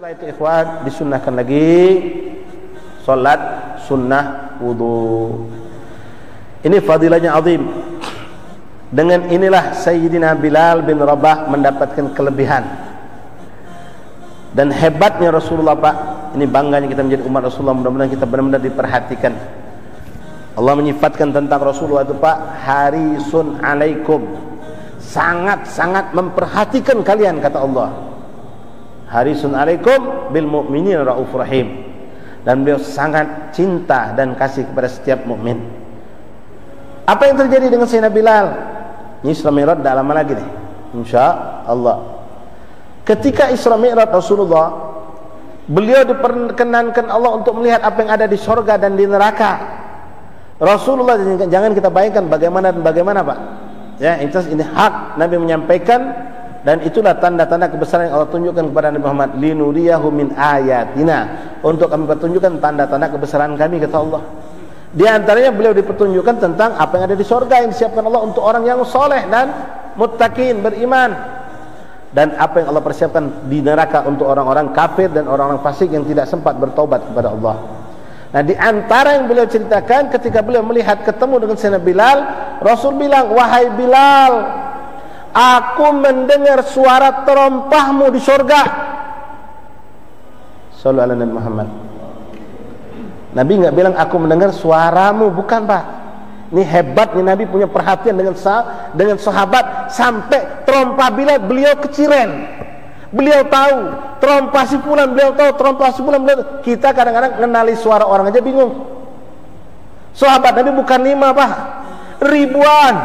Setelah itu ikhwan, disunnahkan lagi salat sunnah wudu. Ini fadilahnya azim. Dengan inilah Sayyidina Bilal bin Rabah mendapatkan kelebihan. Dan hebatnya Rasulullah, Pak. Ini bangganya kita menjadi umat Rasulullah. Mudah-mudahan kita benar-benar diperhatikan. Allah menyifatkan tentang Rasulullah itu, Pak, harisun alaikum, sangat-sangat memperhatikan kalian, kata Allah. Harisun alaikum bil mu'minin raufur rahim. Dan beliau sangat cinta dan kasih kepada setiap mukmin. Apa yang terjadi dengan Sayyidina Bilal? Ini Isra Mi'raj dah lama lagi nih, insyaallah. Ketika Isra Mi'raj Rasulullah, beliau diperkenankan Allah untuk melihat apa yang ada di surga dan di neraka. Rasulullah, jangan kita bayangkan bagaimana dan bagaimana, Pak. Ya, ini hak Nabi menyampaikan. Dan itulah tanda-tanda kebesaran yang Allah tunjukkan kepada Nabi Muhammad, linuriyahu min ayatina, untuk kami pertunjukkan tanda-tanda kebesaran kami, kata Allah. Di antaranya beliau dipertunjukkan tentang apa yang ada di surga yang disiapkan Allah untuk orang yang soleh dan muttaqin, beriman, dan apa yang Allah persiapkan di neraka untuk orang-orang kafir dan orang-orang fasik yang tidak sempat bertaubat kepada Allah. Nah, di antara yang beliau ceritakan ketika beliau melihat ketemu dengan Sayyidina Bilal, Rasul bilang, wahai Bilal, aku mendengar suara terompahmu di surga. Sallallahu alaihi Nabi Muhammad. Nabi enggak bilang aku mendengar suaramu, bukan, Pak. Ini hebat nih, Nabi punya perhatian dengan sahabat sampai terompah Bilal beliau keciren. Beliau tahu terompah si fulan, beliau tahu terompah si fulan, beliau tahu. Kita kadang-kadang mengenali suara orang aja bingung. Sahabat Nabi bukan 5, Pak, ribuan.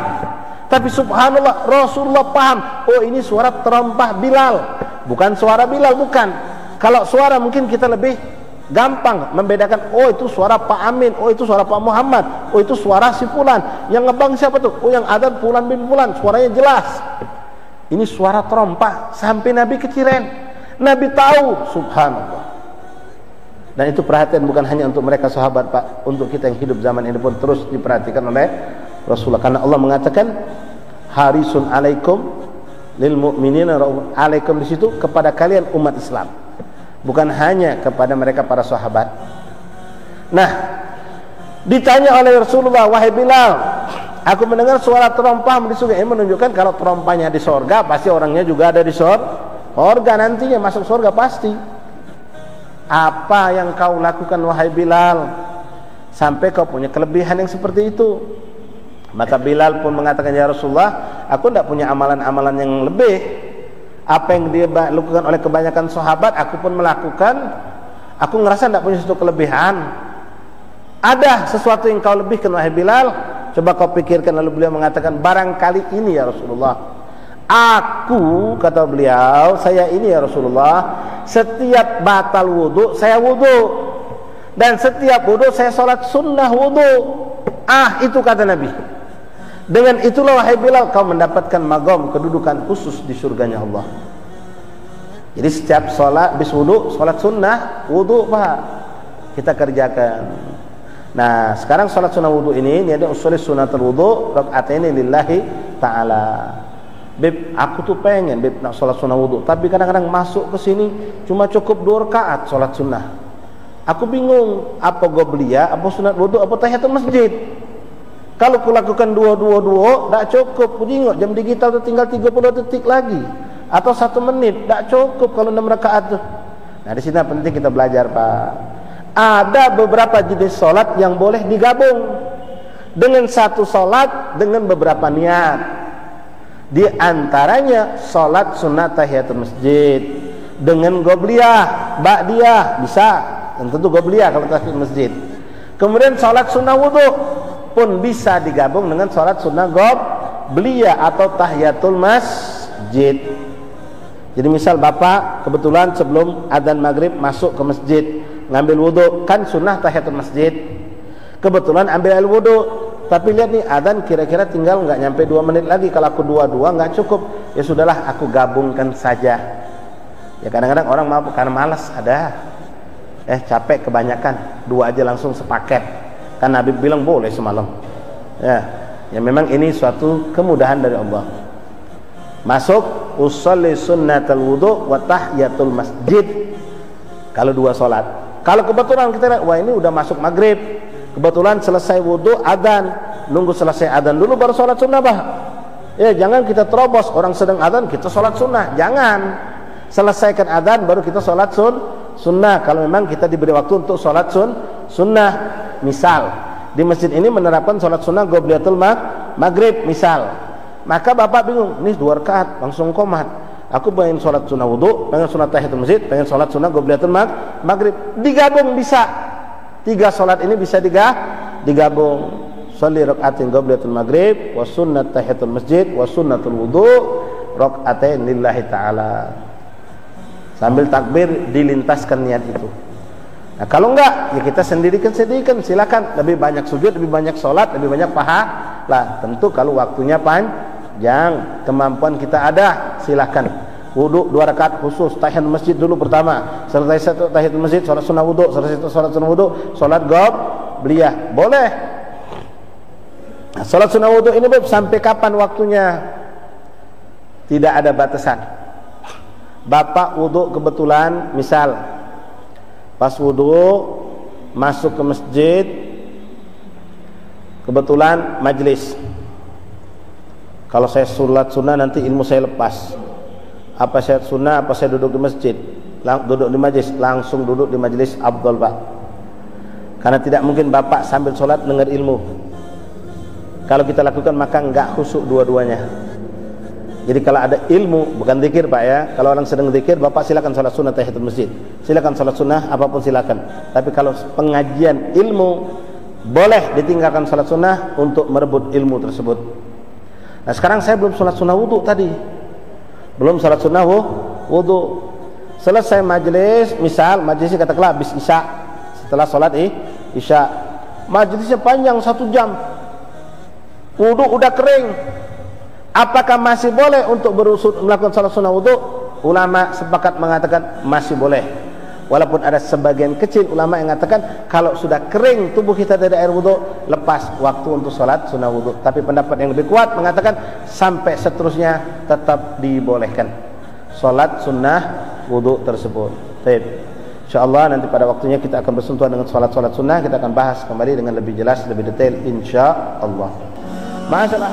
Tapi subhanallah, Rasulullah paham, oh ini suara terompah Bilal, bukan suara Bilal, bukan. Kalau suara mungkin kita lebih gampang membedakan, oh itu suara Pak Amin, oh itu suara Pak Muhammad, oh itu suara si fulan. Yang ngebang siapa tuh? Oh yang adzan fulan bin fulan, suaranya jelas. Ini suara terompah, sampai Nabi keciren. Nabi tahu, subhanallah. Dan itu perhatian bukan hanya untuk mereka sahabat, Pak, untuk kita yang hidup zaman ini pun terus diperhatikan oleh Rasulullah, karena Allah mengatakan harisun alaikum lil mu'minina rauf alaikum, di situ kepada kalian umat Islam, bukan hanya kepada mereka para sahabat. Nah, ditanya oleh Rasulullah, wahai Bilal, aku mendengar suara terompahmu di surga. Ini menunjukkan kalau terompahnya di surga, pasti orangnya juga ada di surga nantinya, masuk surga pasti. Apa yang kau lakukan wahai Bilal sampai kau punya kelebihan yang seperti itu? Maka Bilal pun mengatakan, ya Rasulullah, aku tidak punya amalan-amalan yang lebih. Apa yang dilakukan oleh kebanyakan sahabat, aku pun melakukan. Aku ngerasa tidak punya sesuatu kelebihan. Ada sesuatu yang kau lebihkan wahai Bilal? Coba kau pikirkan. Lalu beliau mengatakan, barangkali ini ya Rasulullah. Aku, kata beliau, saya ini ya Rasulullah, setiap batal wudu saya wudu, dan setiap wudu saya sholat sunnah wudu. Itu kata Nabi. Dengan itulah wahai Bilal, kau mendapatkan magam, kedudukan khusus di surganya Allah. Jadi setiap sholat bis wudu, sholat sunnah wudu, Pak, kita kerjakan. Nah, sekarang sholat sunnah wudu ini ada usul sunnatul wudu rakaataini lillahi ta'ala. Beb, aku tuh pengen beb nak sholat sunnah wudu, tapi kadang-kadang masuk ke sini cuma cukup 2 rakaat sholat sunnah. Aku bingung, apa gobliyah, apa sunat wudu, apa tahiyatul masjid. Kalau aku lakukan dua, tak cukup. Aku tengok jam digital tu tinggal 30 detik lagi, atau 1 menit, tak cukup kalau 6 rakaat tu. Nah, di sini penting kita belajar, Pak. Ada beberapa jenis solat yang boleh digabung dengan satu solat dengan beberapa niat. Di antaranya solat sunat tahiyatul masjid dengan gobliyah, ba'diyah, bisa. Dan tentu gobliyah kalau tahiyatul masjid. Kemudian solat sunnah wudu pun bisa digabung dengan sholat sunnah gobliyah atau tahiyatul masjid. Jadi misal Bapak kebetulan sebelum adzan maghrib masuk ke masjid ngambil wudhu, kan sunnah tahiyatul masjid, kebetulan ambil air wudhu, tapi lihat nih adzan kira-kira tinggal nggak nyampe 2 menit lagi. Kalau aku 2 nggak cukup, ya sudahlah aku gabungkan saja. Ya kadang-kadang orang mau karena malas, ada capek kebanyakan, 2 aja langsung sepaket. Kan Nabi bilang boleh semalam. Ya memang ini suatu kemudahan dari Allah. Masuk usolli sunnatul wudu wa tahiyatul masjid. Kalau 2 sholat. Kalau kebetulan kita lihat, wah ini udah masuk maghrib, kebetulan selesai wudhu, adzan, nunggu selesai adzan dulu baru sholat sunnah, Pak. Ya, jangan kita terobos, orang sedang adzan kita sholat sunnah, jangan. Selesaikan adzan baru kita sholat sunnah. Kalau memang kita diberi waktu untuk sholat sunnah. Misal di masjid ini menerapkan sholat sunnah qobliyatul maghrib misal, maka bapak bingung, ini 2 rakaat langsung qomat. Aku pengen sholat sunnah wudhu, pengen sholat tahiyatul masjid, pengen sholat sunnah qobliyatul maghrib. Digabung bisa. 3 sholat ini bisa digabung. Sholli rakaatin qobliyatul maghrib, wa sunnat tahiyatul masjid, wa sunnatul wudhu, rakaatain lillahi ta'ala. Sambil takbir dilintaskan niat itu. Nah, kalau enggak, ya kita sendirikan, silakan. Lebih banyak sujud, lebih banyak sholat, lebih banyak pahala. Tentu kalau waktunya panjang, kemampuan kita ada, silakan. Wudhu 2 rakaat khusus, tahiyatul masjid dulu pertama. Selesai tahiyatul masjid, sholat sunnah wudhu. Selesai sholat sunnah wudhu, sholat qobliyah. Boleh. Nah, sholat sunnah wudhu ini sampai kapan waktunya? Tidak ada batasan. Bapak wudhu kebetulan, misal pas wudhu masuk ke masjid, kebetulan majlis. Kalau saya sholat sunnah nanti ilmu saya lepas. Apa saya sunnah, apa saya duduk di masjid, duduk di majlis, langsung duduk di majlis afdal, Pak. Karena tidak mungkin bapak sambil sholat dengar ilmu. Kalau kita lakukan maka enggak khusyuk dua-duanya. Jadi kalau ada ilmu, bukan zikir, Pak ya. Kalau orang sedang zikir, bapak silakan sholat sunnah tahiyatul masjid, silakan sholat sunnah apapun silakan. Tapi kalau pengajian ilmu, boleh ditinggalkan sholat sunnah untuk merebut ilmu tersebut. Nah sekarang saya belum sholat sunnah wudhu tadi, belum sholat sunnah wudhu. Selesai majelis, misal majelisnya katakanlah habis isya, setelah sholat isya, majelisnya panjang 1 jam, wudhu udah kering. Apakah masih boleh untuk melakukan sholat sunnah wudhu? Ulama sepakat mengatakan masih boleh. Walaupun ada sebagian kecil ulama yang mengatakan kalau sudah kering tubuh kita dari air wudhu, lepas waktu untuk sholat sunnah wudhu. Tapi pendapat yang lebih kuat mengatakan sampai seterusnya tetap dibolehkan sholat sunnah wudhu tersebut. Baik, insyaallah nanti pada waktunya kita akan bersentuhan dengan sholat sunnah. Kita akan bahas kembali dengan lebih jelas, lebih detail insyaallah. Masalah